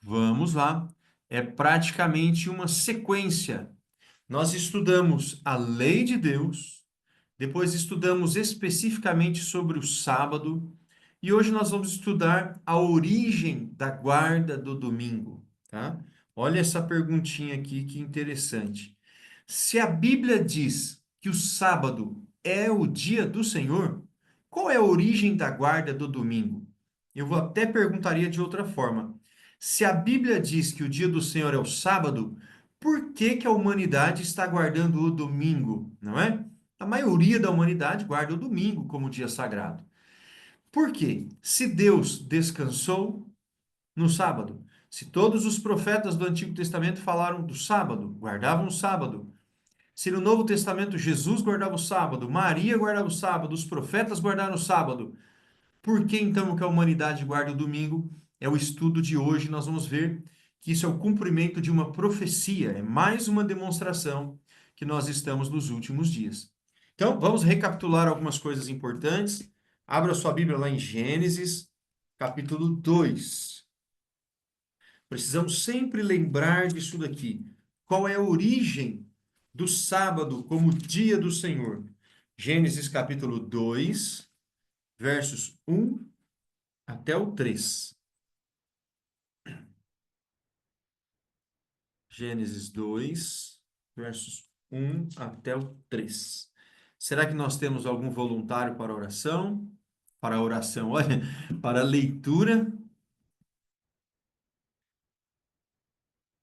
Vamos lá. É praticamente uma sequência. Nós estudamos a lei de Deus, depois estudamos especificamente sobre o sábado, e hoje nós vamos estudar a origem da guarda do domingo, tá? Olha essa perguntinha aqui, que interessante. Se a Bíblia diz que o sábado é o dia do Senhor, qual é a origem da guarda do domingo? Eu vou até perguntaria de outra forma. Se a Bíblia diz que o dia do Senhor é o sábado, por que que a humanidade está guardando o domingo, não é? A maioria da humanidade guarda o domingo como dia sagrado. Por quê? Se Deus descansou no sábado, se todos os profetas do Antigo Testamento falaram do sábado, guardavam o sábado, se no Novo Testamento Jesus guardava o sábado, Maria guardava o sábado, os profetas guardaram o sábado, por que então que a humanidade guarda o domingo? É o estudo de hoje, nós vamos ver que isso é o cumprimento de uma profecia, é mais uma demonstração que nós estamos nos últimos dias. Então, vamos recapitular algumas coisas importantes. Abra sua Bíblia lá em Gênesis, capítulo 2. Precisamos sempre lembrar disso daqui. Qual é a origem do sábado como dia do Senhor? Gênesis capítulo 2, versos 1 até o 3. Gênesis 2, versos 1 até o 3. Será que nós temos algum voluntário para oração? Para a oração, olha, para a leitura.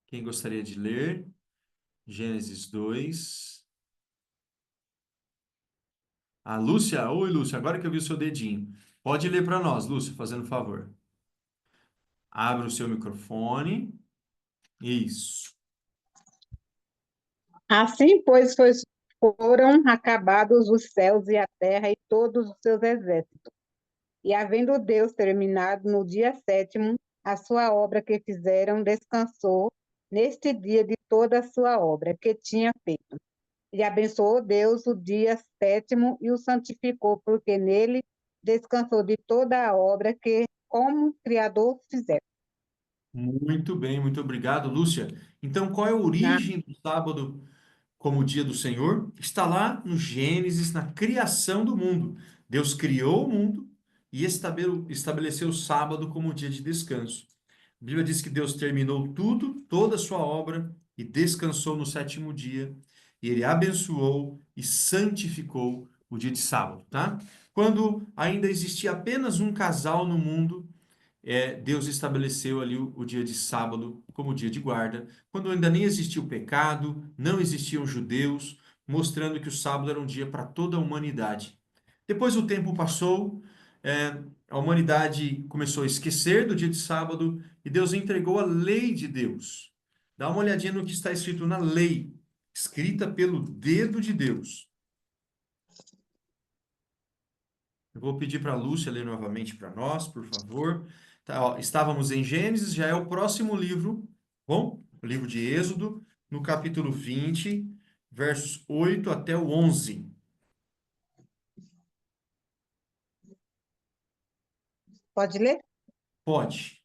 Quem gostaria de ler? Gênesis 2. A Lúcia, oi Lúcia, agora que eu vi o seu dedinho. Pode ler para nós, Lúcia, fazendo favor. Abra o seu microfone. Isso. Assim, pois, foram acabados os céus e a terra e todos os seus exércitos. E havendo Deus terminado no dia sétimo a sua obra que fizeram, descansou neste dia de toda a sua obra que tinha feito. E abençoou Deus o dia sétimo e o santificou, porque nele descansou de toda a obra que, como Criador, fizera. Muito bem, muito obrigado, Lúcia. Então, qual é a origem do sábado como o dia do Senhor? Está lá no Gênesis, na criação do mundo. Deus criou o mundo e estabeleceu o sábado como o dia de descanso. A Bíblia diz que Deus terminou tudo, toda a sua obra, e descansou no sétimo dia. E ele abençoou e santificou o dia de sábado, tá? Quando ainda existia apenas um casal no mundo, Deus estabeleceu ali o dia de sábado como dia de guarda, quando ainda nem existia o pecado, não existiam judeus, mostrando que o sábado era um dia para toda a humanidade. Depois o tempo passou, a humanidade começou a esquecer do dia de sábado e Deus entregou a lei de Deus. Dá uma olhadinha no que está escrito na lei, escrita pelo dedo de Deus. Eu vou pedir para a Lúcia ler novamente para nós, por favor. Tá, ó, estávamos em Gênesis, já é o próximo livro, bom? O livro de Êxodo, no capítulo 20, versos 8 até o 11. Pode ler? Pode.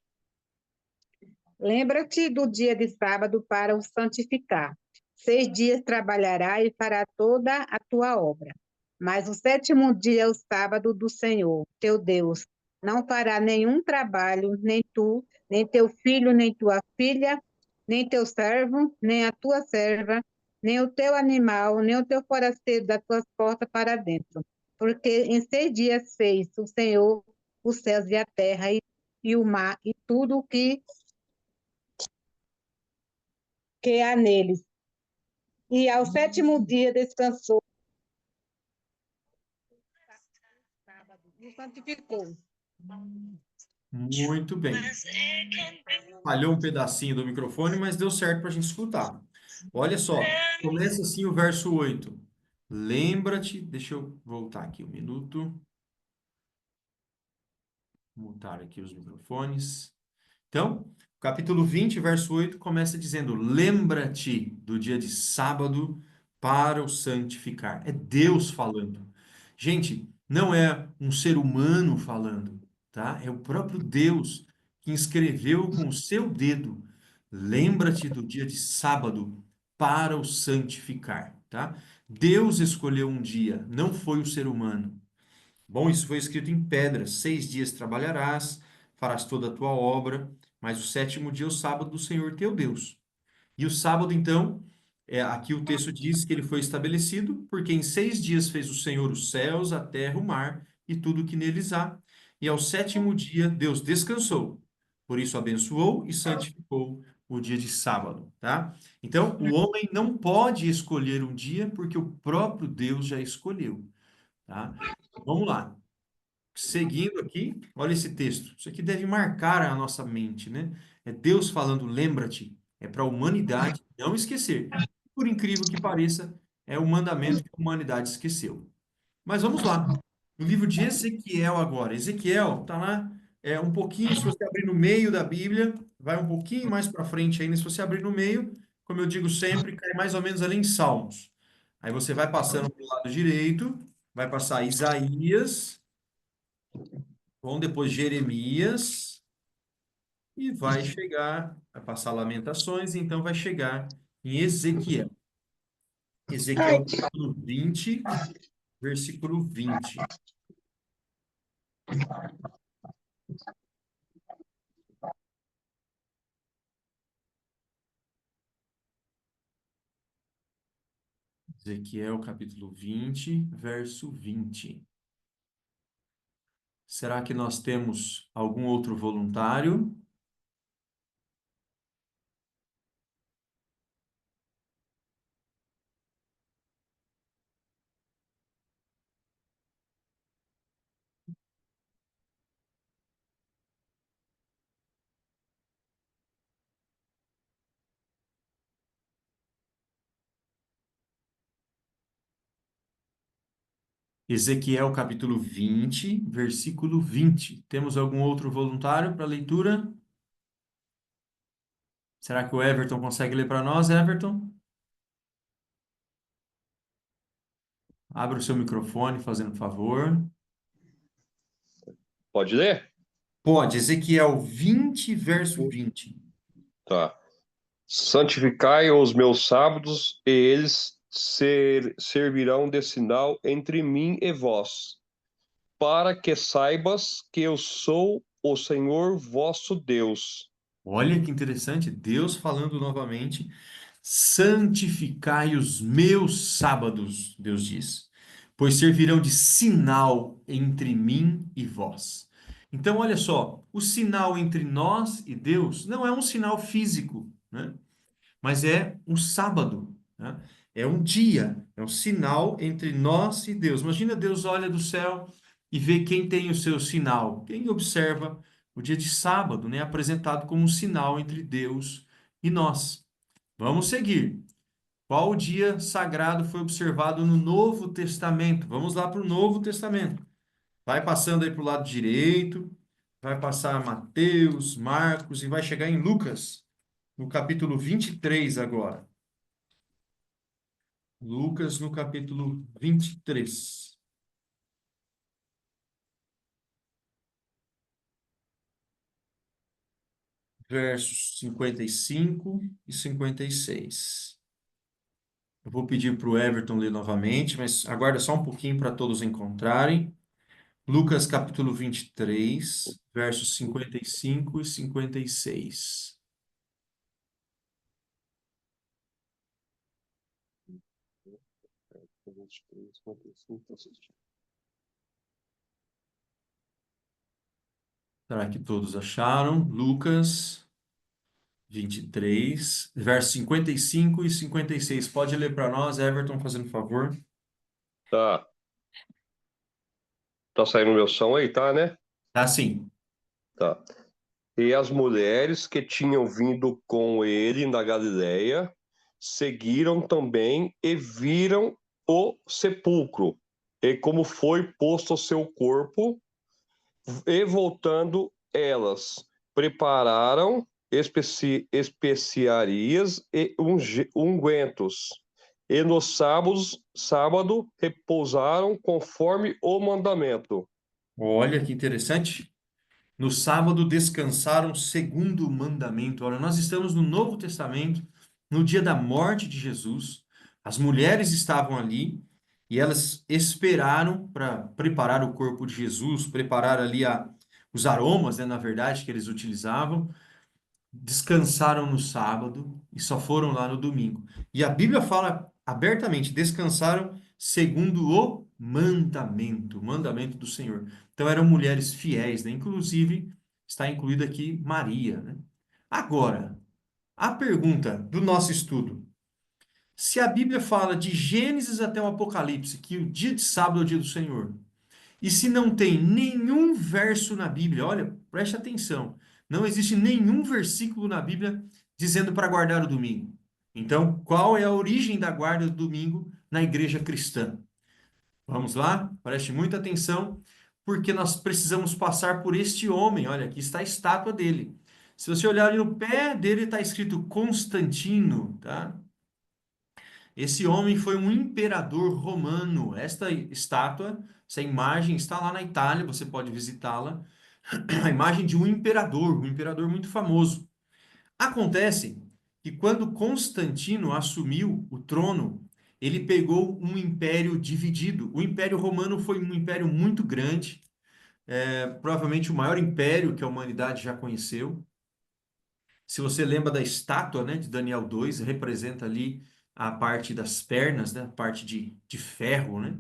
Lembra-te do dia de sábado para o santificar. 6 dias trabalhará e fará toda a tua obra. Mas o sétimo dia é o sábado do Senhor, teu Deus. Não fará nenhum trabalho, nem tu, nem teu filho, nem tua filha, nem teu servo, nem a tua serva, nem o teu animal, nem o teu forasteiro das tuas portas para dentro. Porque em 6 dias fez o Senhor os céus e a terra e o mar e tudo o que há neles. E ao sétimo dia descansou, e santificou. Muito bem. Falhou um pedacinho do microfone, mas deu certo para a gente escutar. Olha só, começa assim o verso 8. Lembra-te, deixa eu voltar aqui um minuto, mutar aqui os microfones. Então, capítulo 20, verso 8, começa dizendo: Lembra-te do dia de sábado para o santificar. É Deus falando. Gente, não é um ser humano falando, tá? É o próprio Deus que que inscreveu com o seu dedo: lembra-te do dia de sábado para o santificar, tá? Deus escolheu um dia, não foi o ser humano. Bom, isso foi escrito em pedra: 6 dias trabalharás, farás toda a tua obra, mas o sétimo dia é o sábado do Senhor teu Deus. E o sábado, então, aqui o texto diz que ele foi estabelecido, porque em 6 dias fez o Senhor os céus, a terra, o mar e tudo o que neles há. E ao sétimo dia Deus descansou. Por isso abençoou e santificou o dia de sábado, tá? Então, o homem não pode escolher um dia, porque o próprio Deus já escolheu, tá? Vamos lá. Seguindo aqui, olha esse texto. Isso aqui deve marcar a nossa mente, né? É Deus falando, lembra-te. É para a humanidade não esquecer. Por incrível que pareça, é o mandamento que a humanidade esqueceu. Mas vamos lá. No livro de Ezequiel agora. Ezequiel está lá, um pouquinho, se você abrir no meio da Bíblia, vai um pouquinho mais para frente ainda. Se você abrir no meio, como eu digo sempre, cai mais ou menos ali em Salmos. Aí você vai passando para o lado direito, vai passar Isaías, vão depois Jeremias e vai passar Lamentações, e então vai chegar em Ezequiel. Ai, Ezequiel capítulo 20, versículo 20. Ezequiel capítulo 20, verso 20. Será que nós temos algum outro voluntário? Ezequiel capítulo 20, versículo 20. Temos algum outro voluntário para leitura? Será que o Everton consegue ler para nós, Everton? Abra o seu microfone, fazendo favor. Pode ler? Pode, Ezequiel 20, verso 20. Tá. Santificai os meus sábados, e eles servirão de sinal entre mim e vós, para que saibas que eu sou o Senhor vosso Deus. Olha que interessante, Deus falando novamente: santificai os meus sábados, Deus diz, pois servirão de sinal entre mim e vós. Então, olha só, o sinal entre nós e Deus não é um sinal físico, né? Mas é um sábado, né? É um dia, é um sinal entre nós e Deus. Imagina, Deus olha do céu e vê quem tem o seu sinal, quem observa o dia de sábado, né? Apresentado como um sinal entre Deus e nós. Vamos seguir. Qual dia sagrado foi observado no Novo Testamento? Vamos lá para o Novo Testamento. Vai passando aí para o lado direito, vai passar Mateus, Marcos e vai chegar em Lucas, no capítulo 23 agora. Lucas, no capítulo 23. Versos 55 e 56. Eu vou pedir para o Everton ler novamente, mas aguarda só um pouquinho para todos encontrarem. Lucas capítulo 23, versos 55 e 56. Será que todos acharam? Lucas 23, versos 55 e 56. Pode ler para nós, Everton, fazendo favor? Tá. Tá saindo meu som aí, tá, né? Tá sim. Tá. E as mulheres que tinham vindo com ele na Galileia seguiram também e viram o sepulcro, e como foi posto o seu corpo, e voltando elas, prepararam especiarias e ungüentos, e no sábado repousaram conforme o mandamento. Olha que interessante. No sábado descansaram segundo o mandamento. Ora, nós estamos no Novo Testamento, no dia da morte de Jesus. As mulheres estavam ali e elas esperaram para preparar o corpo de Jesus, preparar ali os aromas, né, na verdade, que eles utilizavam. Descansaram no sábado e só foram lá no domingo. E a Bíblia fala abertamente: descansaram segundo o mandamento do Senhor. Então eram mulheres fiéis, né? Inclusive está incluída aqui Maria, né? Agora, a pergunta do nosso estudo: se a Bíblia fala de Gênesis até o Apocalipse, que o dia de sábado é o dia do Senhor, e se não tem nenhum verso na Bíblia, olha, preste atenção, não existe nenhum versículo na Bíblia dizendo para guardar o domingo. Então, qual é a origem da guarda do domingo na igreja cristã? Vamos lá? Preste muita atenção, porque nós precisamos passar por este homem. Olha, aqui está a estátua dele. Se você olhar ali no pé dele, está escrito Constantino, tá? Esse homem foi um imperador romano. Esta estátua, essa imagem está lá na Itália, você pode visitá-la. A imagem de um imperador muito famoso. Acontece que quando Constantino assumiu o trono, ele pegou um império dividido. O Império Romano foi um império muito grande, provavelmente o maior império que a humanidade já conheceu. Se você lembra da estátua, né, de Daniel 2, representa ali a parte das pernas, né, a parte de ferro, né?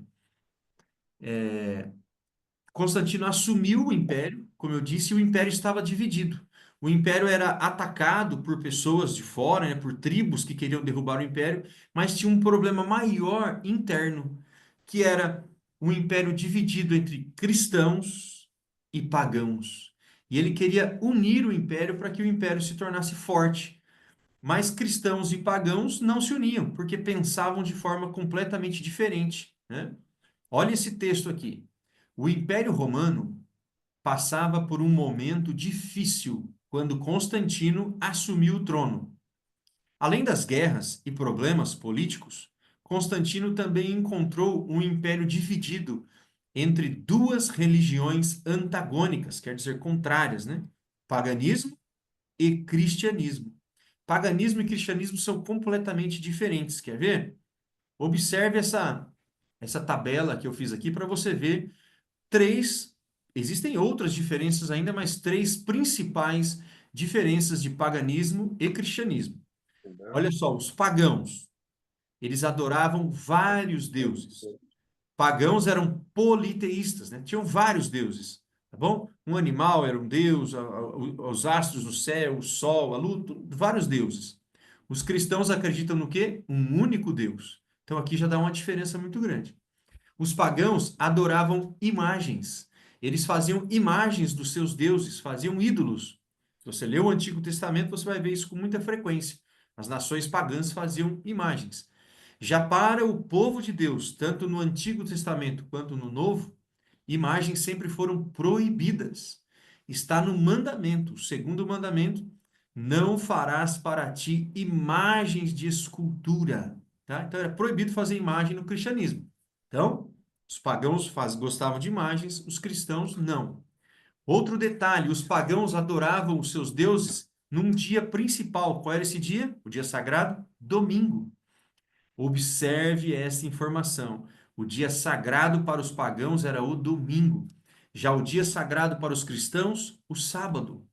Constantino assumiu o império, como eu disse, e o império estava dividido. O império era atacado por pessoas de fora, né, por tribos que queriam derrubar o império, mas tinha um problema maior interno, que era um império dividido entre cristãos e pagãos. E ele queria unir o império para que o império se tornasse forte. Mas cristãos e pagãos não se uniam, porque pensavam de forma completamente diferente, né? Olha esse texto aqui. O Império Romano passava por um momento difícil quando Constantino assumiu o trono. Além das guerras e problemas políticos, Constantino também encontrou um império dividido entre duas religiões antagônicas, quer dizer, contrárias, né? Paganismo e cristianismo. Paganismo e cristianismo são completamente diferentes. Quer ver? Observe essa tabela que eu fiz aqui para você ver três. Existem outras diferenças ainda, mas três principais diferenças de paganismo e cristianismo. Olha só, os pagãos, eles adoravam vários deuses. Pagãos eram politeístas, né? Tinham vários deuses, tá bom? Um animal era um deus, os astros no céu, o sol, a lua, vários deuses. Os cristãos acreditam no quê? Um único Deus. Então aqui já dá uma diferença muito grande. Os pagãos adoravam imagens. Eles faziam imagens dos seus deuses, faziam ídolos. Se você lê o Antigo Testamento, você vai ver isso com muita frequência. As nações pagãs faziam imagens. Já para o povo de Deus, tanto no Antigo Testamento quanto no Novo, imagens sempre foram proibidas. Está no mandamento, o segundo mandamento, não farás para ti imagens de escultura. Tá? Então era proibido fazer imagem no cristianismo. Então, os pagãos gostavam de imagens, os cristãos não. Outro detalhe, os pagãos adoravam os seus deuses num dia principal. Qual era esse dia? O dia sagrado? Domingo. Observe essa informação. O dia sagrado para os pagãos era o domingo. Já o dia sagrado para os cristãos, o sábado.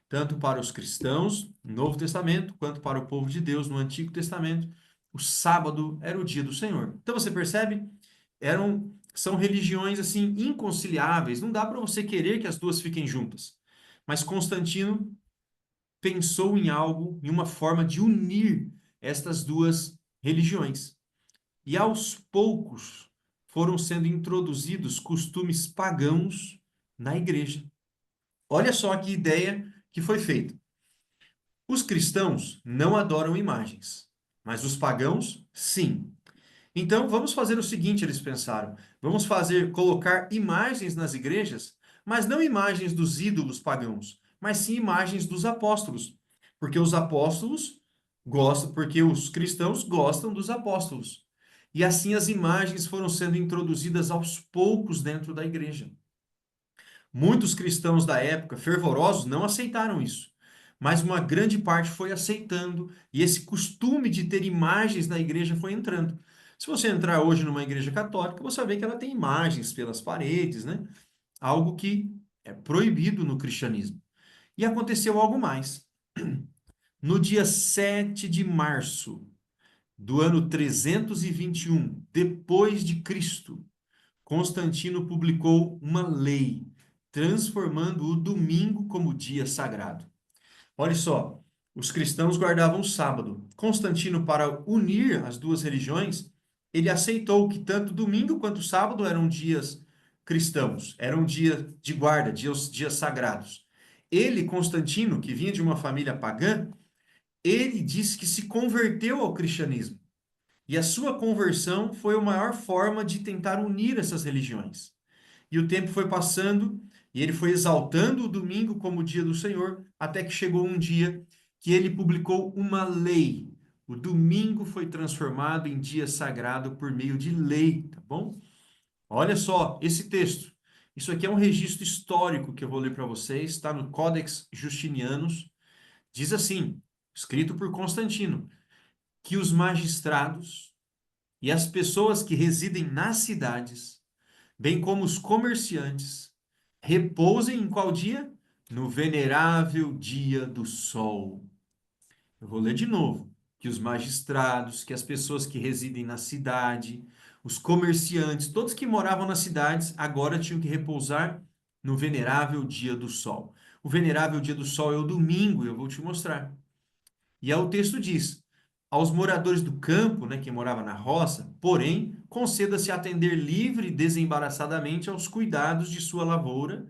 Tanto para os cristãos, no Novo Testamento, quanto para o povo de Deus, no Antigo Testamento, o sábado era o dia do Senhor. Então você percebe? São religiões assim inconciliáveis. Não dá para você querer que as duas fiquem juntas. Mas Constantino pensou em algo, em uma forma de unir estas duas religiões. E aos poucos foram sendo introduzidos costumes pagãos na igreja. Olha só que ideia que foi feita. Os cristãos não adoram imagens, mas os pagãos, sim. Então, vamos fazer o seguinte, eles pensaram. Vamos colocar imagens nas igrejas, mas não imagens dos ídolos pagãos, mas sim imagens dos apóstolos. Porque os apóstolos gostam, porque os cristãos gostam dos apóstolos. E assim as imagens foram sendo introduzidas aos poucos dentro da igreja. Muitos cristãos da época, fervorosos, não aceitaram isso. Mas uma grande parte foi aceitando, e esse costume de ter imagens na igreja foi entrando. Se você entrar hoje numa igreja católica, você vai ver que ela tem imagens pelas paredes, né? Algo que é proibido no cristianismo. E aconteceu algo mais. No dia 7 de março do ano 321, depois de Cristo, Constantino publicou uma lei transformando o domingo como dia sagrado. Olha só, os cristãos guardavam o sábado. Constantino, para unir as duas religiões, ele aceitou que tanto domingo quanto sábado eram dias cristãos, eram dias de guarda, dias sagrados. Ele, Constantino, que vinha de uma família pagã, ele disse que se converteu ao cristianismo. E a sua conversão foi a maior forma de tentar unir essas religiões. E o tempo foi passando e ele foi exaltando o domingo como o dia do Senhor, até que chegou um dia que ele publicou uma lei. O domingo foi transformado em dia sagrado por meio de lei, tá bom? Olha só esse texto. Isso aqui é um registro histórico que eu vou ler para vocês, está no Codex Justinianus. Diz assim, escrito por Constantino, que os magistrados e as pessoas que residem nas cidades, bem como os comerciantes, repousem em qual dia? No venerável dia do sol. Eu vou ler de novo. Que os magistrados, que as pessoas que residem na cidade, os comerciantes, todos que moravam nas cidades, agora tinham que repousar no venerável dia do sol. O venerável dia do sol é o domingo, eu vou te mostrar. E aí o texto diz: aos moradores do campo, né, que morava na roça, porém, conceda-se atender livre e desembaraçadamente aos cuidados de sua lavoura,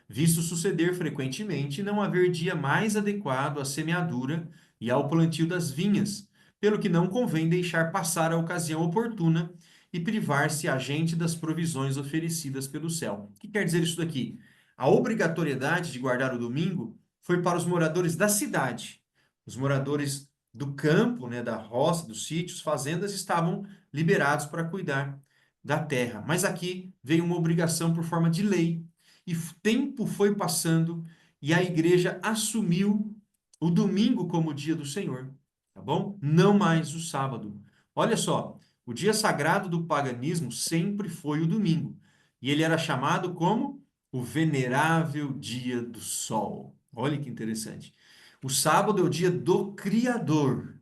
visto suceder frequentemente não haver dia mais adequado à semeadura e ao plantio das vinhas, pelo que não convém deixar passar a ocasião oportuna e privar-se a gente das provisões oferecidas pelo céu. O que quer dizer isso daqui? A obrigatoriedade de guardar o domingo foi para os moradores da cidade. Os moradores do campo, né, da roça, dos sítios, fazendas, estavam liberados para cuidar da terra. Mas aqui veio uma obrigação por forma de lei. E tempo foi passando e a igreja assumiu o domingo como dia do Senhor, tá bom? Não mais o sábado. Olha só, o dia sagrado do paganismo sempre foi o domingo. E ele era chamado como o venerável dia do sol. Olha que interessante. O sábado é o dia do Criador.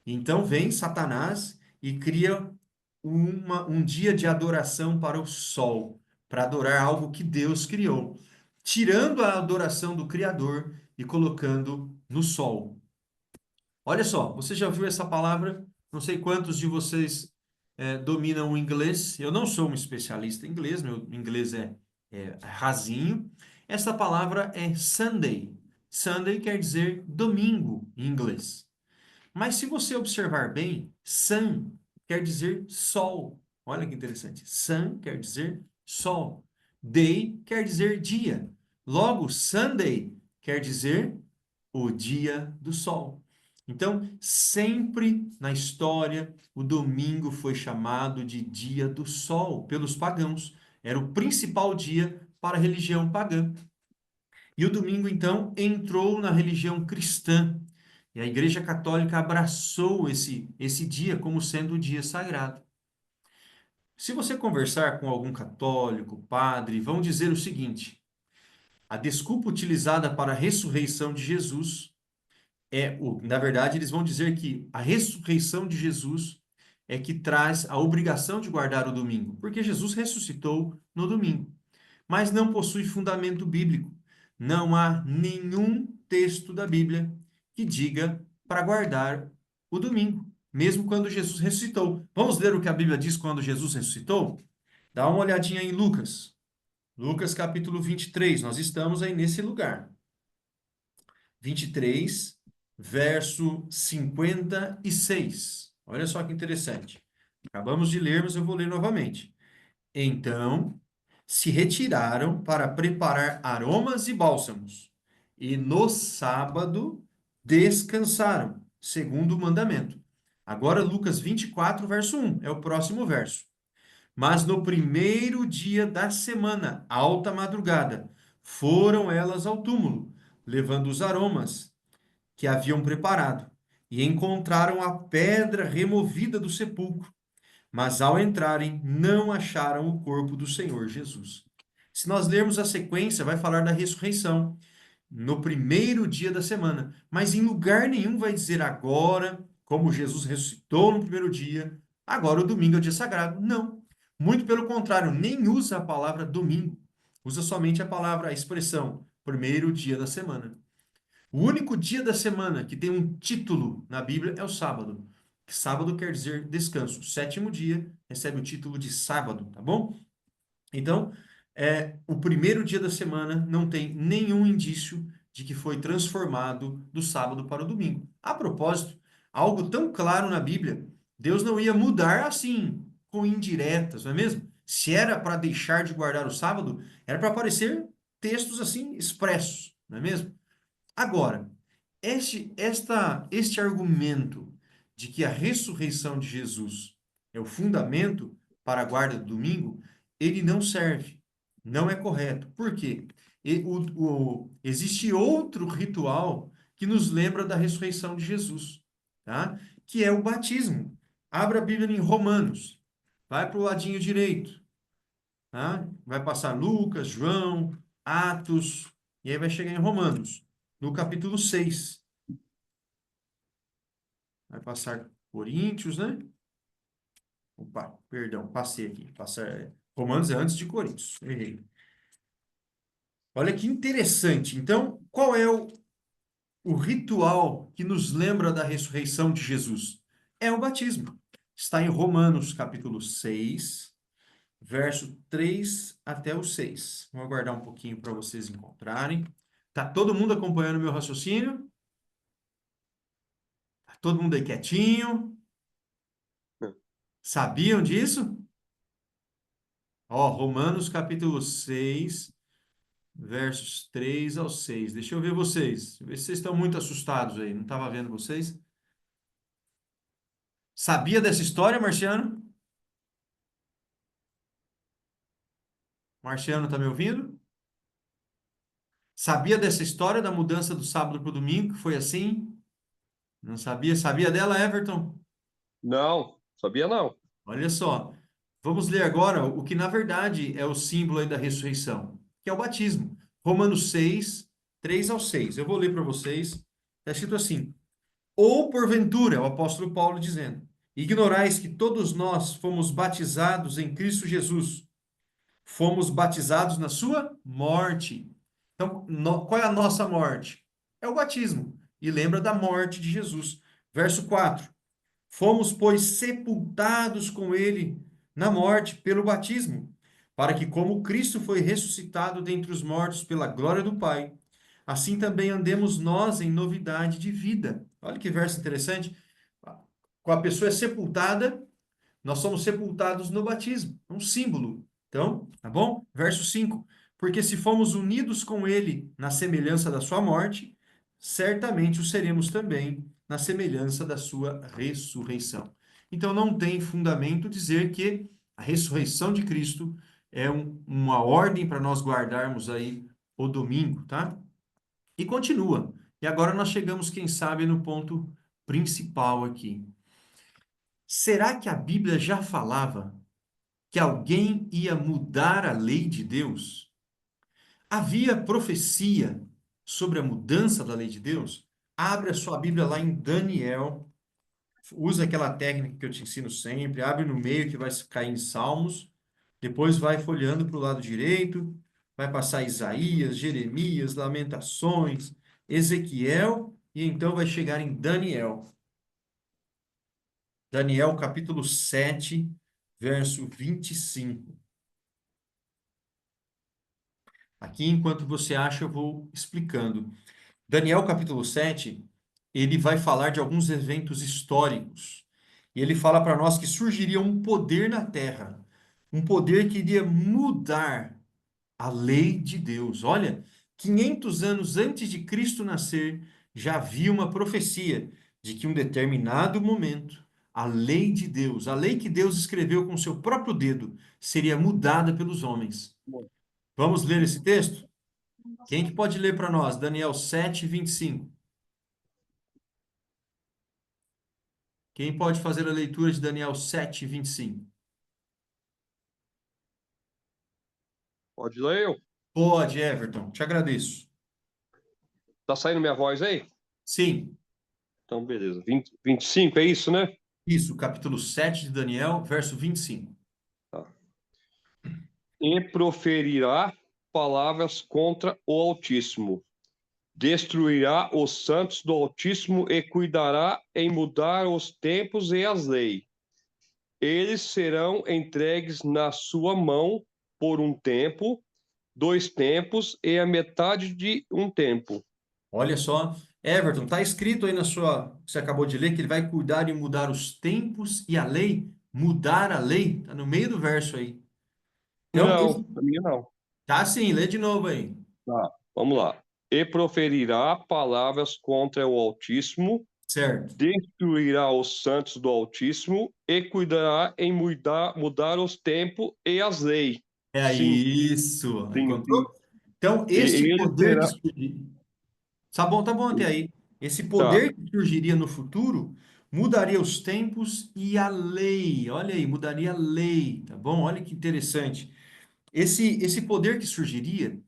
Então vem Satanás e cria um dia de adoração para o sol, para adorar algo que Deus criou, tirando a adoração do Criador e colocando no sol. Olha só, você já viu essa palavra? Não sei quantos de vocês dominam o inglês. Eu não sou um especialista em inglês, meu inglês é rasinho. Essa palavra é Sunday. Sunday quer dizer domingo em inglês. Mas se você observar bem, sun quer dizer sol. Olha que interessante. Sun quer dizer sol. Day quer dizer dia. Logo, Sunday quer dizer o dia do sol. Então, sempre na história, o domingo foi chamado de dia do sol pelos pagãos. Era o principal dia para a religião pagã. E o domingo, então, entrou na religião cristã. E a Igreja Católica abraçou esse dia como sendo o dia sagrado. Se você conversar com algum católico, padre, vão dizer o seguinte: a desculpa utilizada para a ressurreição de Jesus na verdade, eles vão dizer que a ressurreição de Jesus é que traz a obrigação de guardar o domingo, porque Jesus ressuscitou no domingo, mas não possui fundamento bíblico. Não há nenhum texto da Bíblia que diga para guardar o domingo, mesmo quando Jesus ressuscitou. Vamos ler o que a Bíblia diz quando Jesus ressuscitou? Dá uma olhadinha em Lucas. Lucas capítulo 23, nós estamos aí nesse lugar. 23, verso 56. Olha só que interessante. Acabamos de ler, mas eu vou ler novamente. Então se retiraram para preparar aromas e bálsamos, e no sábado descansaram, segundo o mandamento. Agora, Lucas 24, verso 1, é o próximo verso. Mas no primeiro dia da semana, alta madrugada, Foram elas ao túmulo, levando os aromas que haviam preparado, e encontraram a pedra removida do sepulcro. Mas ao entrarem, não acharam o corpo do Senhor Jesus. Se nós lermos a sequência, vai falar da ressurreição no primeiro dia da semana, mas em lugar nenhum vai dizer agora, como Jesus ressuscitou no primeiro dia, agora o domingo é o dia sagrado. Não. Muito pelo contrário, nem usa a palavra domingo. Usa somente a palavra, a expressão primeiro dia da semana. O único dia da semana que tem um título na Bíblia é o sábado. Sábado quer dizer descanso. O sétimo dia recebe o título de sábado, tá bom? Então, o primeiro dia da semana não tem nenhum indício de que foi transformado do sábado para o domingo. A propósito, algo tão claro na Bíblia, Deus não ia mudar assim, com indiretas, não é mesmo? Se era para deixar de guardar o sábado, era para aparecer textos assim expressos, não é mesmo? Agora, este argumento de que a ressurreição de Jesus é o fundamento para a guarda do domingo, ele não serve, não é correto. Por quê? Existe outro ritual que nos lembra da ressurreição de Jesus, tá? Que é o batismo. Abra a Bíblia em Romanos, vai para o ladinho direito, tá? Vai passar Lucas, João, Atos, e aí vai chegar em Romanos, no capítulo 6. Vai passar Coríntios, né? Opa, perdão, passei aqui. Romanos é antes de Coríntios. Errei. Olha que interessante. Então, qual é o ritual que nos lembra da ressurreição de Jesus? É o batismo. Está em Romanos, capítulo 6, verso 3 até o 6. Vou aguardar um pouquinho para vocês encontrarem. Tá todo mundo acompanhando o meu raciocínio? Tá todo mundo aí quietinho? Sabiam disso? Ó, Romanos capítulo 6, versos 3 ao 6. Deixa eu ver vocês. Ver se vocês estão muito assustados aí. Não estava vendo vocês? Sabia dessa história, Marciano? Marciano, tá me ouvindo? Sabia dessa história da mudança do sábado para o domingo, que foi assim? Não sabia? Sabia dela, Everton? Não, sabia não. Olha só. Vamos ler agora o que, na verdade, é o símbolo aí da ressurreição, que é o batismo. Romanos 6, 3 ao 6. Eu vou ler para vocês. Está escrito assim: Ou porventura, o apóstolo Paulo dizendo, ignorais que todos nós fomos batizados em Cristo Jesus, fomos batizados na sua morte. Então, qual é a nossa morte? É o batismo. E lembra da morte de Jesus. Verso 4. Fomos, pois, sepultados com ele na morte pelo batismo, para que, como Cristo foi ressuscitado dentre os mortos pela glória do Pai, assim também andemos nós em novidade de vida. Olha que verso interessante. Com a pessoa é sepultada, nós somos sepultados no batismo, um símbolo. Então, tá bom? Verso 5. Porque se fomos unidos com ele na semelhança da sua morte, certamente o seremos também na semelhança da sua ressurreição. Então, não tem fundamento dizer que a ressurreição de Cristo é uma ordem para nós guardarmos aí o domingo, tá? E continua. E agora nós chegamos, quem sabe, no ponto principal aqui. Será que a Bíblia já falava que alguém ia mudar a lei de Deus? Havia profecia sobre a mudança da lei de Deus? Abre a sua Bíblia lá em Daniel. Usa aquela técnica que eu te ensino sempre. Abre no meio que vai cair em Salmos. Depois vai folheando para o lado direito. Vai passar Isaías, Jeremias, Lamentações, Ezequiel. E então vai chegar em Daniel. Daniel capítulo 7, verso 25. Aqui, enquanto você acha, eu vou explicando. Daniel capítulo 7, ele vai falar de alguns eventos históricos. E ele fala para nós que surgiria um poder na terra, um poder que iria mudar a lei de Deus. Olha, 500 anos antes de Cristo nascer, já havia uma profecia de que em um determinado momento, a lei de Deus, a lei que Deus escreveu com seu próprio dedo, seria mudada pelos homens. Vamos ler esse texto? Quem que pode ler para nós? Daniel 7:25. Quem pode fazer a leitura de Daniel 7:25? Pode ler eu? Pode, Everton. Te agradeço. Tá saindo minha voz aí? Sim, Então, beleza. 25, é isso, né? isso, capítulo 7 de Daniel, verso 25. Tá. E proferirá palavras contra o Altíssimo. Destruirá os santos do Altíssimo e cuidará em mudar os tempos e as leis. Eles serão entregues na sua mão por um tempo, 2 tempos e a metade de um tempo. Olha só, Everton, está escrito aí na sua, que você acabou de ler, que ele vai cuidar e mudar os tempos e a lei, mudar a lei, está no meio do verso aí. Então, Não, a minha não. tá sim, lê de novo aí. Tá, vamos lá. E proferirá palavras contra o Altíssimo, Certo. destruirá os santos do Altíssimo e cuidará em mudar os tempos e as leis. É Sim, isso. sim, sim. Encontrou? Então, E este ele poder que será. surgiria. Tá bom até aí. Esse Tá. poder que surgiria no futuro mudaria os tempos e a lei. Olha aí, mudaria a lei, tá bom? Olha que interessante. Esse poder que surgiria,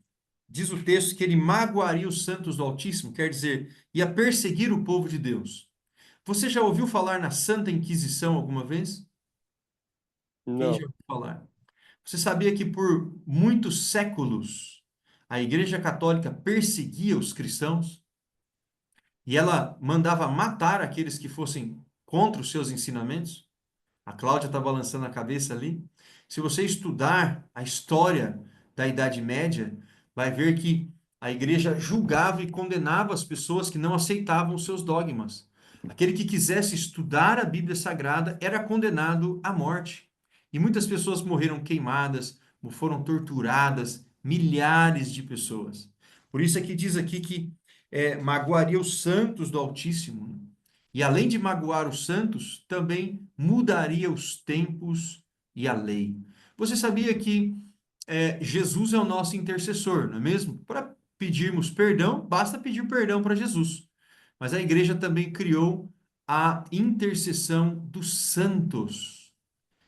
diz o texto que ele magoaria os santos do Altíssimo, quer dizer, ia perseguir o povo de Deus. Você já ouviu falar na Santa Inquisição alguma vez? Quem já Não. ouviu falar? Você sabia que por muitos séculos a Igreja Católica perseguia os cristãos e ela mandava matar aqueles que fossem contra os seus ensinamentos? A Cláudia está balançando a cabeça ali. Se você estudar a história da Idade Média, vai ver que a igreja julgava e condenava as pessoas que não aceitavam os seus dogmas. Aquele que quisesse estudar a Bíblia Sagrada era condenado à morte. E muitas pessoas morreram queimadas, foram torturadas, milhares de pessoas. Por isso é que diz aqui que magoaria os santos do Altíssimo, né? E além de magoar os santos, também mudaria os tempos e a lei. Você sabia que Jesus é o nosso intercessor, não é mesmo? Para pedirmos perdão, basta pedir perdão para Jesus. Mas a igreja também criou a intercessão dos santos.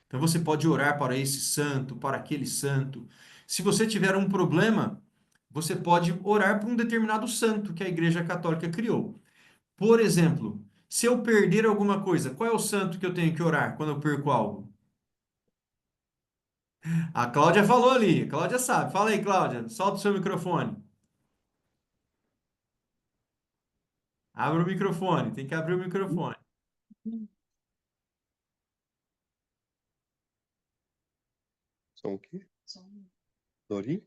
Então você pode orar para esse santo, para aquele santo. Se você tiver um problema, você pode orar para um determinado santo que a Igreja Católica criou. Por exemplo, se eu perder alguma coisa, qual é o santo que eu tenho que orar quando eu perco algo? A Cláudia falou ali, a Cláudia sabe. Fala aí, Cláudia, solta o seu microfone. Abre o microfone, tem que abrir o microfone. São o quê? Dori?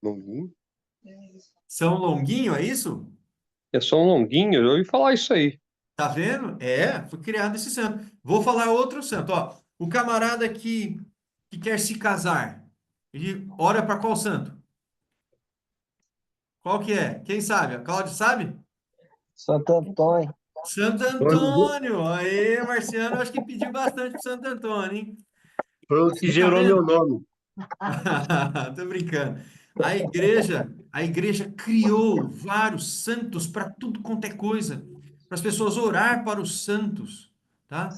Longuinho? São Longuinho, é isso? É só um longuinho? Eu ouvi falar isso aí. Tá vendo? Foi criado esse santo. Vou falar outro santo, ó. O camarada que quer se casar, ele ora para qual santo? Qual que é? Quem sabe? A Cláudia sabe? Santo Antônio. Santo Antônio. Aí, Marciano, acho que pediu bastante pro Santo Antônio, hein? Foi o que Você tá gerou meu vendo? nome. Tô brincando. A igreja criou vários santos para tudo quanto é coisa, para as pessoas orar para os santos, tá?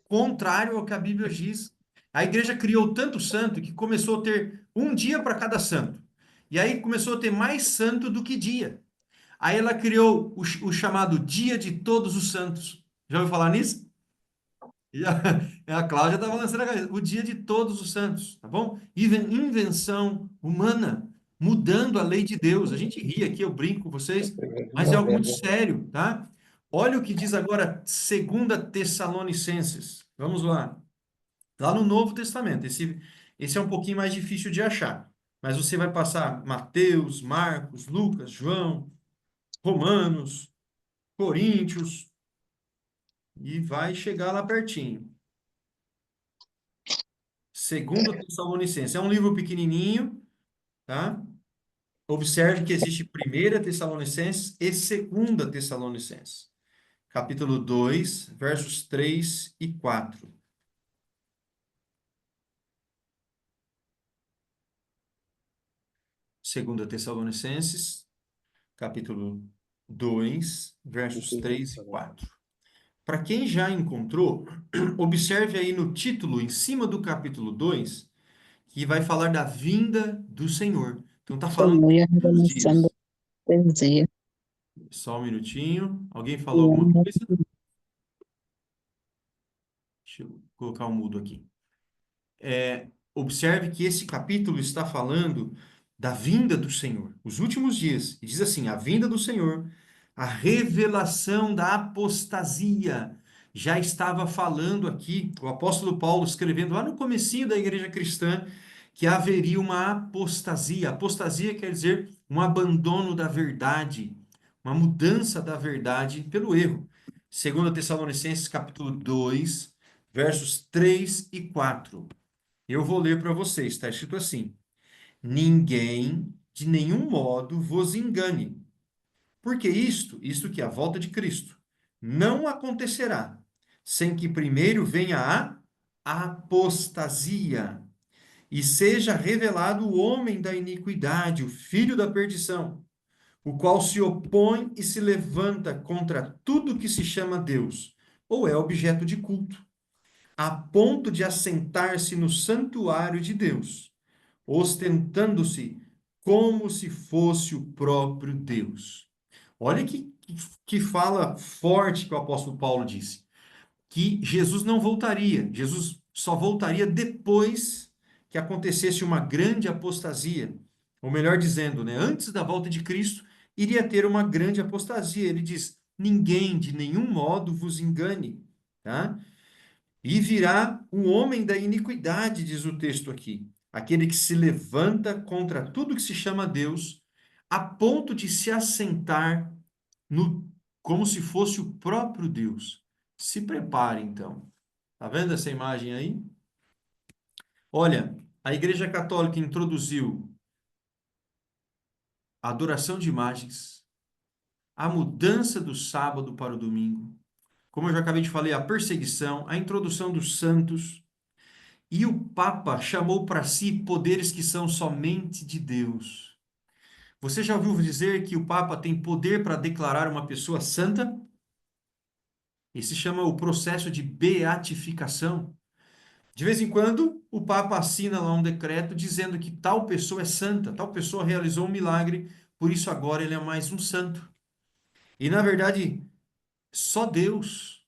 Contrário ao que a Bíblia diz. A igreja criou tanto santo que começou a ter um dia para cada santo. E aí começou a ter mais santo do que dia. Aí ela criou o chamado Dia de Todos os Santos. Já ouviu falar nisso? E a Cláudia estava lançando a cabeça. O Dia de Todos os Santos, tá bom? Invenção humana, mudando a lei de Deus. A gente ri aqui, eu brinco com vocês, mas é algo muito sério, tá? Olha o que diz agora 2 Tessalonicenses. Vamos lá. Lá no Novo Testamento. Esse é um pouquinho mais difícil de achar. Mas você vai passar Mateus, Marcos, Lucas, João, Romanos, Coríntios, e vai chegar lá pertinho. 2 Tessalonicenses. É um livro pequenininho, tá? Observe que existe 1 Tessalonicenses e 2 Tessalonicenses. Capítulo 2, versos 3 e 4. 2 Tessalonicenses, capítulo 2, versos 3 e 4. Para quem já encontrou, observe aí no título, em cima do capítulo 2, que vai falar da vinda do Senhor. Então está falando Senhor, e a dos últimos revelação da dias. poesia. Só um minutinho. Alguém falou alguma coisa? Deixa eu colocar o mudo aqui. Observe que esse capítulo está falando da vinda do Senhor, os últimos dias. E diz assim: a vinda do Senhor, a revelação da apostasia. Já estava falando aqui, o apóstolo Paulo escrevendo lá no comecinho da igreja cristã, que haveria uma apostasia. Apostasia quer dizer um abandono da verdade, uma mudança da verdade pelo erro. 2 Tessalonicenses capítulo 2, versos 3 e 4. Eu vou ler para vocês, está escrito assim: ninguém de nenhum modo vos engane, porque isto que é a volta de Cristo, não acontecerá sem que primeiro venha a apostasia e seja revelado o homem da iniquidade, o filho da perdição, o qual se opõe e se levanta contra tudo que se chama Deus, ou é objeto de culto, a ponto de assentar-se no santuário de Deus, ostentando-se como se fosse o próprio Deus. Olha que fala forte que o apóstolo Paulo disse, que Jesus não voltaria, Jesus só voltaria depois que acontecesse uma grande apostasia, ou melhor dizendo, né, antes da volta de Cristo, iria ter uma grande apostasia. Ele diz: ninguém de nenhum modo vos engane, tá? E virá o homem da iniquidade, diz o texto aqui, aquele que se levanta contra tudo que se chama Deus, a ponto de se assentar no, como se fosse o próprio Deus. Se prepare, então. Tá vendo essa imagem aí? Olha, a Igreja Católica introduziu a adoração de imagens, a mudança do sábado para o domingo, como eu já acabei de falar, a perseguição, a introdução dos santos. E o Papa chamou para si poderes que são somente de Deus. Você já ouviu dizer que o Papa tem poder para declarar uma pessoa santa? Esse se chama o processo de beatificação. De vez em quando, o Papa assina lá um decreto dizendo que tal pessoa é santa, tal pessoa realizou um milagre, por isso agora ele é mais um santo. E na verdade, só Deus,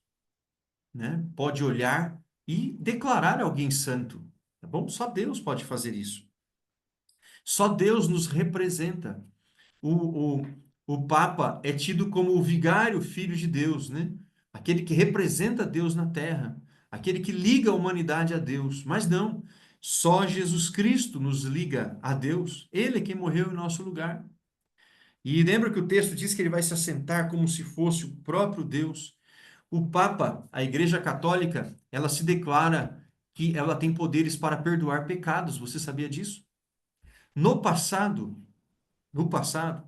né, pode olhar e declarar alguém santo, tá bom? Só Deus pode fazer isso. Só Deus nos representa. O, o, o Papa é tido como o vigário filho de Deus, né? Aquele que representa Deus na terra, aquele que liga a humanidade a Deus. Mas não, só Jesus Cristo nos liga a Deus. Ele é quem morreu em nosso lugar. E lembra que o texto diz que ele vai se assentar como se fosse o próprio Deus. O Papa, a Igreja Católica, ela se declara que ela tem poderes para perdoar pecados. Você sabia disso? No passado, no passado,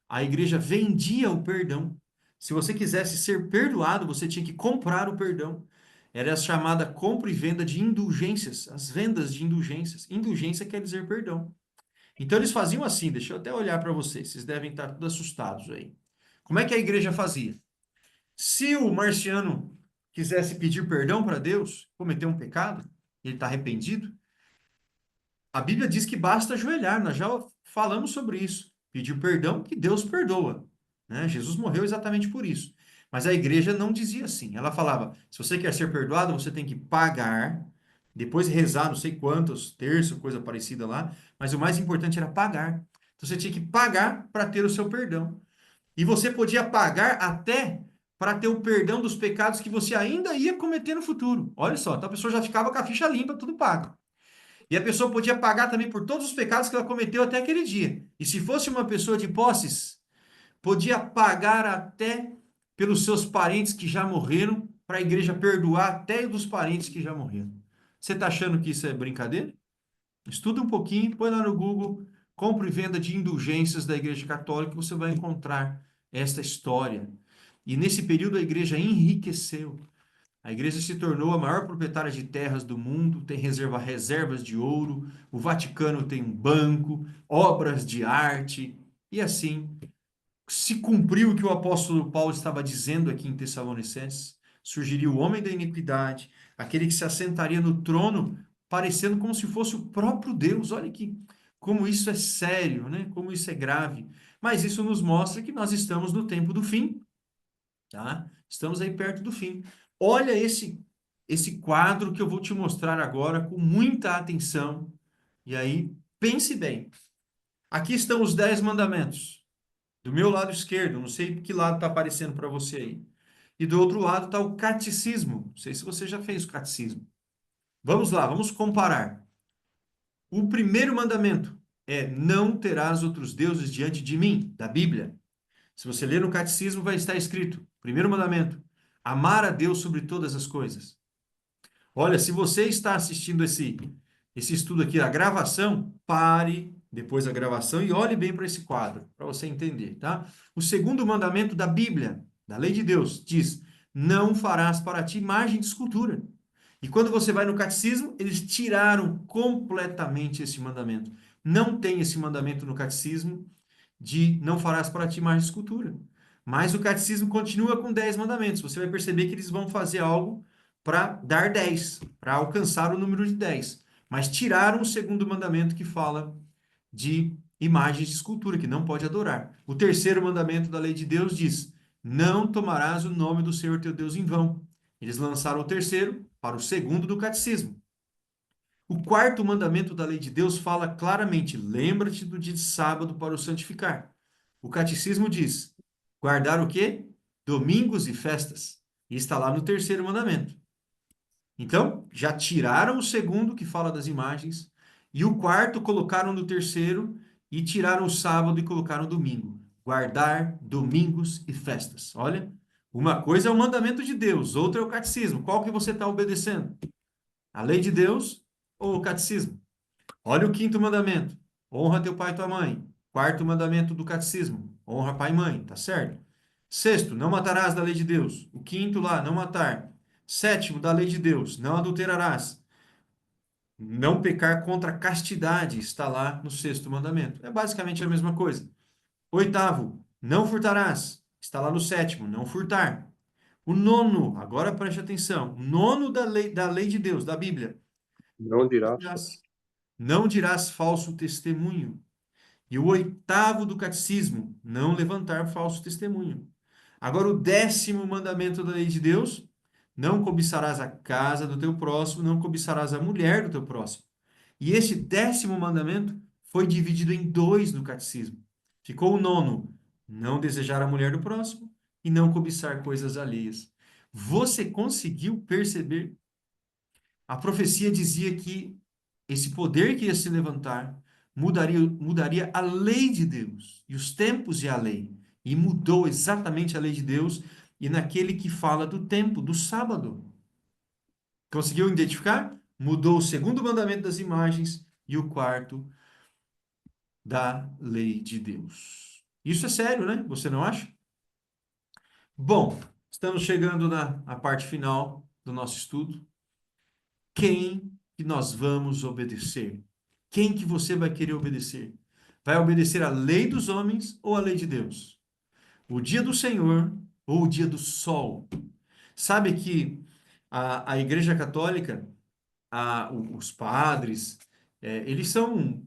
a igreja vendia o perdão. Se você quisesse ser perdoado, você tinha que comprar o perdão. Era a chamada compra e venda de indulgências, as vendas de indulgências. Indulgência quer dizer perdão. Então eles faziam assim, deixa eu até olhar para vocês, vocês devem estar todos assustados aí. Como é que a igreja fazia? Se o marciano quisesse pedir perdão para Deus, cometeu um pecado, ele está arrependido, a Bíblia diz que basta ajoelhar, nós já falamos sobre isso. Pedir perdão, que Deus perdoa. Né? Jesus morreu exatamente por isso. Mas a igreja não dizia assim. Ela falava: se você quer ser perdoado, você tem que pagar, depois rezar não sei quantos, terço, coisa parecida lá. Mas o mais importante era pagar. Então você tinha que pagar para ter o seu perdão. E você podia pagar até para ter o perdão dos pecados que você ainda ia cometer no futuro. Olha só, então a pessoa já ficava com a ficha limpa, tudo pago. E a pessoa podia pagar também por todos os pecados que ela cometeu até aquele dia. E se fosse uma pessoa de posses, podia pagar até pelos seus parentes que já morreram, para a igreja perdoar até dos parentes que já morreram. Você está achando que isso é brincadeira? Estuda um pouquinho, põe lá no Google, compra e venda de indulgências da Igreja Católica, você vai encontrar esta história. E nesse período a igreja enriqueceu. A igreja se tornou a maior proprietária de terras do mundo, tem reservas de ouro, o Vaticano tem um banco, obras de arte, e assim se cumpriu o que o apóstolo Paulo estava dizendo aqui em Tessalonicenses. Surgiria o homem da iniquidade, aquele que se assentaria no trono, parecendo como se fosse o próprio Deus. Olha que como isso é sério, né? Como isso é grave. Mas isso nos mostra que nós estamos no tempo do fim, tá? Estamos aí perto do fim. Olha esse quadro que eu vou te mostrar agora com muita atenção. E aí, pense bem. Aqui estão os 10 mandamentos. Do meu lado esquerdo, não sei que lado está aparecendo para você aí. E do outro lado está o catecismo. Não sei se você já fez o catecismo. Vamos lá, vamos comparar. O primeiro mandamento é: não terás outros deuses diante de mim, da Bíblia. Se você ler no catecismo, vai estar escrito: primeiro mandamento, amar a Deus sobre todas as coisas. Olha, se você está assistindo esse estudo aqui, a gravação, pare depois da gravação e olhe bem para esse quadro, para você entender, tá? O segundo mandamento da Bíblia, da lei de Deus, diz: não farás para ti imagem de escultura. E quando você vai no catecismo, eles tiraram completamente esse mandamento. Não tem esse mandamento no catecismo de não farás para ti imagem de escultura. Mas o catecismo continua com 10 mandamentos. Você vai perceber que eles vão fazer algo para dar 10, para alcançar o número de 10. Mas tiraram o segundo mandamento que fala de imagens de escultura, que não pode adorar. O terceiro mandamento da lei de Deus diz: não tomarás o nome do Senhor teu Deus em vão. Eles lançaram o terceiro para o segundo do catecismo. O quarto mandamento da lei de Deus fala claramente: lembra-te do dia de sábado para o santificar. O catecismo diz: guardar o quê? Domingos e festas. E está lá no terceiro mandamento. Então, já tiraram o segundo, que fala das imagens, e o quarto colocaram no terceiro, e tiraram o sábado e colocaram o domingo. Guardar domingos e festas. Olha, uma coisa é o mandamento de Deus, outra é o catecismo. Qual que você está obedecendo? A lei de Deus ou o catecismo? Olha o quinto mandamento: honra teu pai e tua mãe. Quarto mandamento do catecismo: honra pai e mãe, tá certo? Sexto, não matarás da lei de Deus. O quinto lá, não matar. Sétimo, da lei de Deus: não adulterarás. Não pecar contra a castidade está lá no sexto mandamento. É basicamente a mesma coisa. Oitavo, não furtarás. Está lá no sétimo, não furtar. O nono, agora preste atenção, o nono da lei de Deus, da Bíblia: Não não dirás. dirás, não dirás falso testemunho. E o oitavo do catecismo: não levantar falso testemunho. Agora, o décimo mandamento da lei de Deus: não cobiçarás a casa do teu próximo, não cobiçarás a mulher do teu próximo. E esse décimo mandamento foi dividido em dois no catecismo. Ficou o nono: não desejar a mulher do próximo e não cobiçar coisas alheias. Você conseguiu perceber? A profecia dizia que esse poder que ia se levantar mudaria a lei de Deus e os tempos e a lei. E mudou exatamente a lei de Deus e naquele que fala do tempo, do sábado. Conseguiu identificar? Mudou o segundo mandamento das imagens e o quarto da lei de Deus. Isso é sério, né? Você não acha? Bom, estamos chegando na parte final do nosso estudo. Quem que nós vamos obedecer? Quem que você vai querer obedecer? Vai obedecer a lei dos homens ou a lei de Deus? O dia do Senhor ou o dia do sol? Sabe que a Igreja Católica, os padres, eles são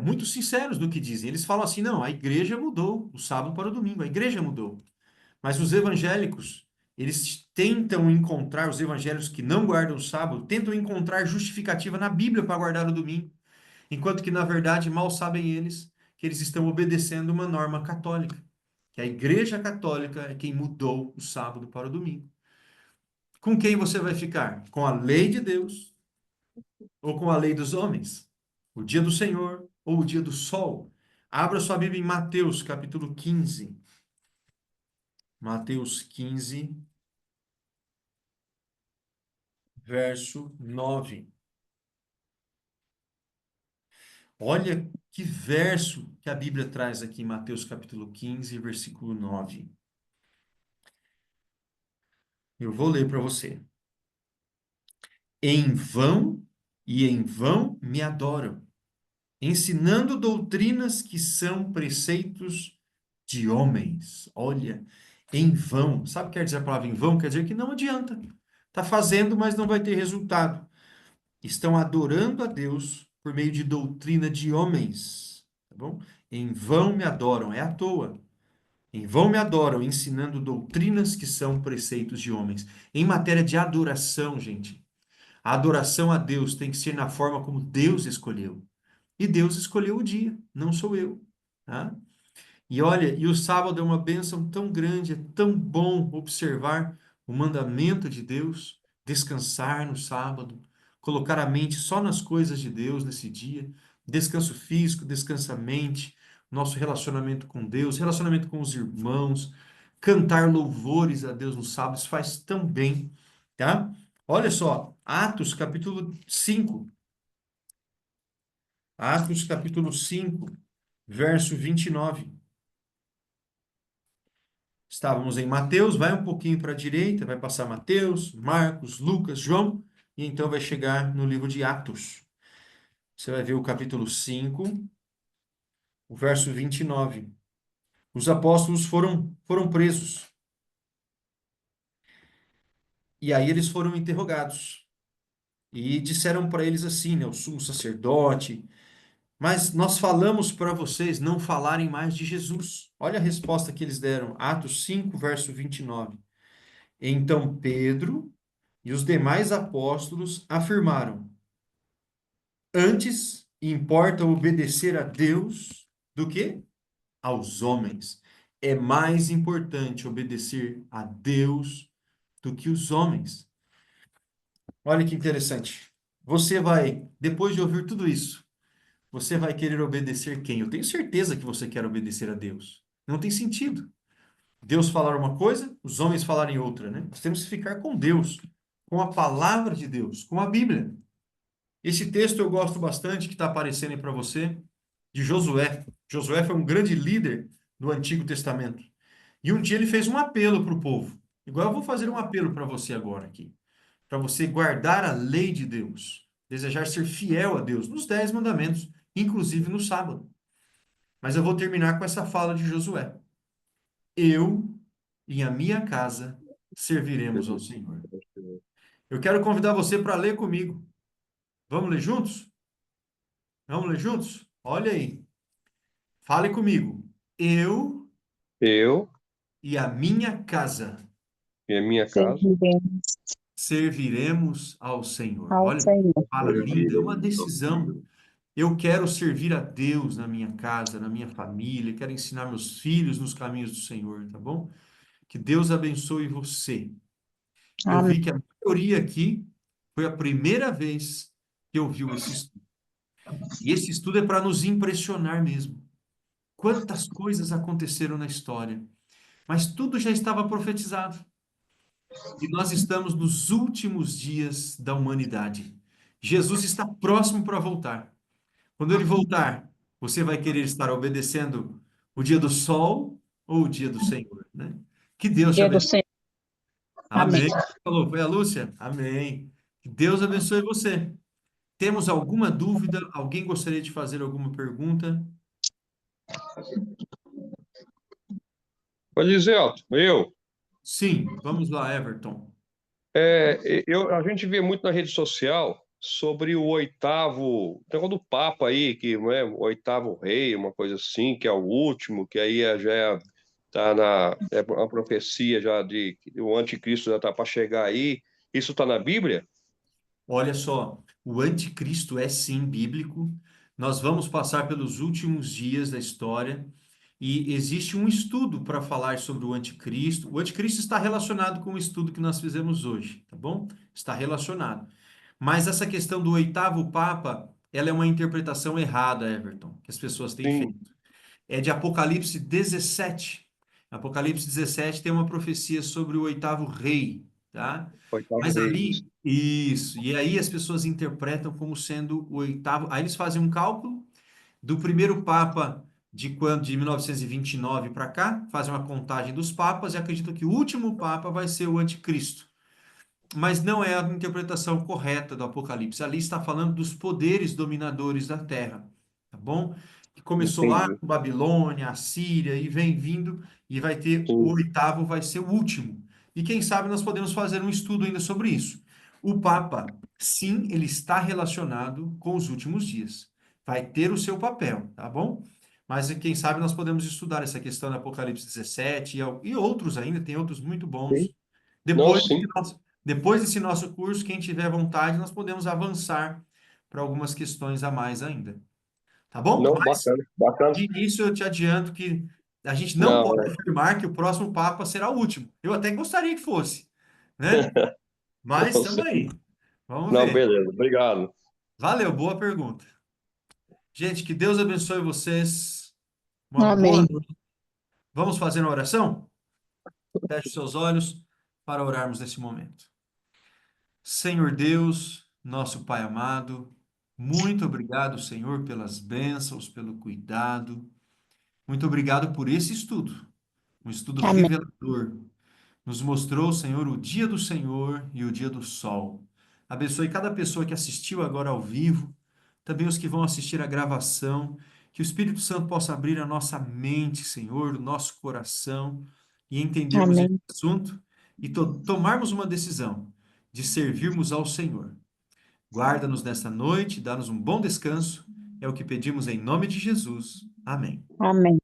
muito sinceros no que dizem. Eles falam assim: não, a igreja mudou o sábado para o domingo, a igreja mudou. Mas os evangélicos, eles tentam encontrar, os evangélicos que não guardam o sábado, tentam encontrar justificativa na Bíblia para guardar o domingo, enquanto que, na verdade, mal sabem eles que eles estão obedecendo uma norma católica, que a Igreja Católica é quem mudou o sábado para o domingo. Com quem você vai ficar? Com a lei de Deus ou com a lei dos homens? O dia do Senhor ou o dia do sol? Abra sua Bíblia em Mateus, capítulo 15. Mateus 15, verso 9. Olha que verso que a Bíblia traz aqui em Mateus capítulo 15, versículo 9. Eu vou ler para você. Em vão e em vão me adoram, ensinando doutrinas que são preceitos de homens. Olha, em vão. Sabe o que quer dizer a palavra em vão? Quer dizer que não adianta. Está fazendo, mas não vai ter resultado. Estão adorando a Deus por meio de doutrina de homens. Tá bom? Em vão me adoram, é à toa. Em vão me adoram, ensinando doutrinas que são preceitos de homens. Em matéria de adoração, gente, a adoração a Deus tem que ser na forma como Deus escolheu. E Deus escolheu o dia, não sou eu. Tá? E olha, e o sábado é uma bênção tão grande, é tão bom observar o mandamento de Deus, descansar no sábado, colocar a mente só nas coisas de Deus nesse dia, descanso físico, descansa a mente, nosso relacionamento com Deus, relacionamento com os irmãos, cantar louvores a Deus no sábado, isso faz tão bem, tá? Olha só, Atos capítulo 5, verso 29. Estávamos em Mateus, vai um pouquinho para a direita, vai passar Mateus, Marcos, Lucas, João, e então vai chegar no livro de Atos. Você vai ver o capítulo 5, o verso 29. Os apóstolos foram presos. E aí eles foram interrogados. E disseram para eles assim, né, o sumo sacerdote, mas nós falamos para vocês não falarem mais de Jesus. Olha a resposta que eles deram, Atos 5, verso 29. Então Pedro e os demais apóstolos afirmaram: antes importa obedecer a Deus do que aos homens. É mais importante obedecer a Deus do que os homens. Olha que interessante. Você vai, depois de ouvir tudo isso, você vai querer obedecer quem? Eu tenho certeza que você quer obedecer a Deus. Não tem sentido. Deus falar uma coisa, os homens falarem outra, né? Nós temos que ficar com Deus, com a palavra de Deus, com a Bíblia. Esse texto eu gosto bastante, que está aparecendo aí para você, de Josué. Josué foi um grande líder do Antigo Testamento. E um dia ele fez um apelo para o povo. Igual eu vou fazer um apelo para você agora aqui. Para você guardar a lei de Deus. Desejar ser fiel a Deus nos 10 mandamentos, inclusive no sábado. Mas eu vou terminar com essa fala de Josué. Eu e a minha casa serviremos ao Senhor. Eu quero convidar você para ler comigo. Vamos ler juntos? Vamos ler juntos? Olha aí. Fale comigo. Eu Eu e a minha casa e a minha casa Serviremos serviremos ao Senhor. ao Olha, Senhor. fala linda, é uma serviremos ao decisão. Senhor. Eu quero servir a Deus na minha casa, na minha família, quero ensinar meus filhos nos caminhos do Senhor, tá bom? Que Deus abençoe você. Eu Amém. vi que a maioria aqui foi a primeira vez que ouviu esse estudo. E esse estudo é para nos impressionar mesmo. Quantas coisas aconteceram na história, mas tudo já estava profetizado. E nós estamos nos últimos dias da humanidade. Jesus está próximo para voltar. Quando ele voltar, você vai querer estar obedecendo o dia do sol ou o dia do Senhor, né? Que Deus te Dia do abençoe. Senhor. Amém. Amém. Falou, foi a Lúcia? Amém. Que Deus abençoe você. Temos alguma dúvida? Alguém gostaria de fazer alguma pergunta? Pode dizer, Otto, Sim, vamos lá, Everton. a gente vê muito na rede social sobre o oitavo, tem um do Papa aí, que não é o oitavo rei, uma coisa assim, que é o último, que aí tá é uma profecia já de que o anticristo já está para chegar aí. Isso está na Bíblia? Olha só, o anticristo é sim bíblico. Nós vamos passar pelos últimos dias da história e existe um estudo para falar sobre o anticristo. O anticristo está relacionado com o estudo que nós fizemos hoje, tá bom? Está relacionado. Mas essa questão do oitavo papa, ela é uma interpretação errada, Everton, que as pessoas têm Sim, feito. É de Apocalipse 17. Apocalipse 17 tem uma profecia sobre o oitavo rei, tá? oitavo Mas rei, isso. ali, isso. E aí as pessoas interpretam como sendo o oitavo. Aí eles fazem um cálculo do primeiro papa de 1929 para cá, fazem uma contagem dos papas e acreditam que o último papa vai ser o anticristo. Mas não é a interpretação correta do Apocalipse. Ali está falando dos poderes dominadores da terra, tá bom? Que começou lá Entendi. com Babilônia, Assíria e vem vindo e vai ter o Sim, oitavo, vai ser o último. E quem sabe nós podemos fazer um estudo ainda sobre isso. O Papa, sim, ele está relacionado com os últimos dias. Vai ter o seu papel, tá bom? Mas quem sabe nós podemos estudar essa questão do Apocalipse 17 e outros ainda, tem outros muito sim. bons. Não, Depois sim. depois desse nosso curso, quem tiver vontade, nós podemos avançar para algumas questões a mais ainda. Tá bom? Não, Mas, bacana, bacana. de início, eu te adianto que a gente não Não, pode afirmar que o próximo Papa será o último. Eu até gostaria que fosse, né? Mas não estamos sei. aí. Vamos Não, ver. beleza, obrigado. Valeu, boa pergunta. Gente, que Deus abençoe vocês. Uma boa Amém. noite. Vamos fazer uma oração? Feche os seus olhos para orarmos nesse momento. Senhor Deus, nosso Pai amado, muito obrigado, Senhor, pelas bênçãos, pelo cuidado. Muito obrigado por esse estudo, um estudo Amém. revelador. Nos mostrou, Senhor, o dia do Senhor e o dia do sol. Abençoe cada pessoa que assistiu agora ao vivo, também os que vão assistir a gravação. Que o Espírito Santo possa abrir a nossa mente, Senhor, o nosso coração e entendermos esse Amém. assunto e tomarmos uma decisão de servirmos ao Senhor. Guarda-nos nesta noite, dá-nos um bom descanso. É o que pedimos em nome de Jesus. Amém. Amém.